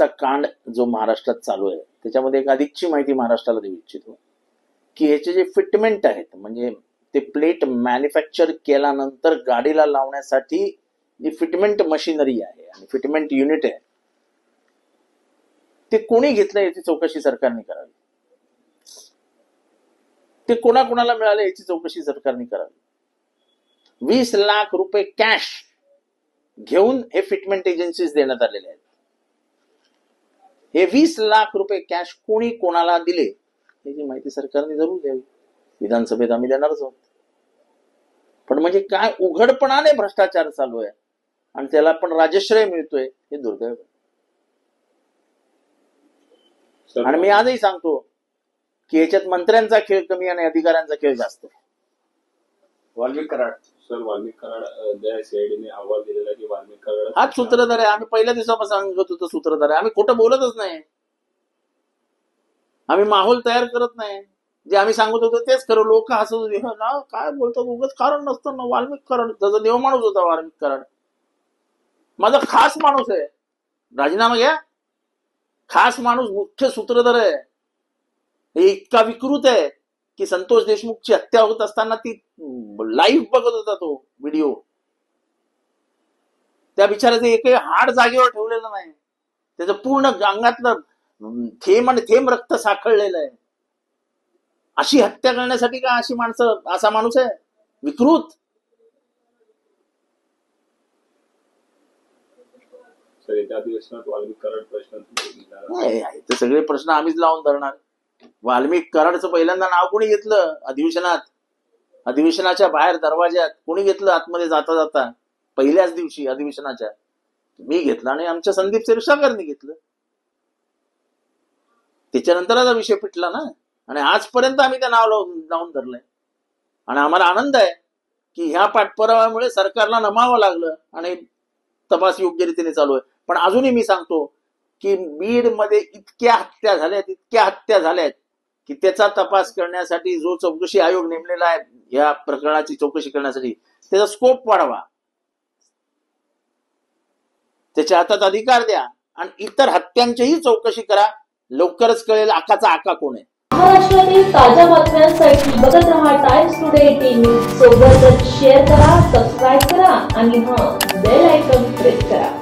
प्लेटचा कांड जो महाराष्ट्रात चालू आहे त्याच्यामध्ये एक अधिकची माहिती महाराष्ट्राला देऊ इच्छितो की ह्याचे जे फिटमेंट आहेत म्हणजे ते प्लेट मॅन्युफॅक्चर केल्यानंतर गाडीला लावण्यासाठी जी फिटमेंट मशिनरी आहे आणि फिटमेंट युनिट आहे ते कोणी घेतलं याची चौकशी सरकारने करावी. ते कोणाकोणाला मिळाले याची चौकशी सरकारने करावी. 20 लाख रुपये कॅश घेऊन हे फिटमेंट एजन्सीज देण्यात आलेले आहेत. हे 20 लाख रुपये कॅश कोणी कोणाला दिले याची माहिती सरकारने जरूर द्यावी. विधानसभेत आम्ही देणारच आहोत. पण म्हणजे काय उघडपणाने भ्रष्टाचार चालू आहे आणि त्याला पण राजश्रय मिळतोय हे दुर्दैव आहे. आणि मी आजही सांगतो की याच्यात मंत्र्यांचा खेळ कमी आणि अधिकाऱ्यांचा खेळ जास्त. वाल्मिक कराड सीआयडीने अहवाल दिलेला की वाल्मिक कराड हाच सूत्रधार आहे. आम्ही पहिल्या दिवसापासून सांगत होतो सूत्रधार आहे. आम्ही खोटं बोलतच नाही. आम्ही माहोल तयार करत नाही. जे आम्ही सांगत होतो तेच खरं. लोक हसत होते ना काय बोलतात उगाच कारण नसतं ना. वाल्मिक कराड त्याचा देव माणूस होता. वाल्मिक कराड माझा खास माणूस आहे. राजीनामा घ्या. खास माणूस मुख्य सूत्रधार आहे. हे इतका विकृत आहे की संतोष देशमुखची हत्या होत असताना ती लाईव्ह बघत होता तो व्हिडिओ. त्या बिचाराचं एकही हाड जागेवर ठेवलेलं नाही. त्याचं पूर्ण अंगातलं थेंब आणि थेंब रक्त साखळलेलं आहे. अशी हत्या करण्यासाठी का अशी माणसं असा माणूस आहे विकृत. अधिवेशनात वाल्मिक कराड प्रश्न ते सगळे प्रश्न आम्हीच लावून धरणार. वाल्मिक कराडचं पहिल्यांदा नाव कोणी घेतलं अधिवेशनात? अधिवेशनाच्या बाहेर दरवाज्यात कोणी घेतलं? आतमध्ये जाता जाता पहिल्याच दिवशी अधिवेशनाच्या मी घेतला आणि आमच्या संदीप क्षीरसागरने घेतलं. त्याच्यानंतरचा विषय पिटला ना. आणि आजपर्यंत आम्ही त्या नाव लावून धरलंय. आणि आम्हाला आनंद आहे की ह्या पाठपुराव्यामुळे सरकारला नमावं लागलं आणि तपास योग्य रीतीने चालू आहे. पण अजूनही मी सांगतो की बीडमध्ये इतक्या हत्या झाल्यात की त्याचा तपास करण्यासाठी जो चौकशी आयोग नेमलेला आहे या प्रकरणाची चौकशी करण्यासाठी त्याचा स्कोप वाढवा. त्याच्या हातात अधिकार द्या आणि इतर हत्यांचीही चौकशी करा. लवकरच कळेल आकाचा आका कोण आहे. महाराष्ट्रातील ताज्या बातम्यांसाठी बघत रहा टाइम्स टुडे टीव्ही. सोबतच शेअर करा, सबस्क्राईब करा आणि बेल आयकॉन प्रेस करा.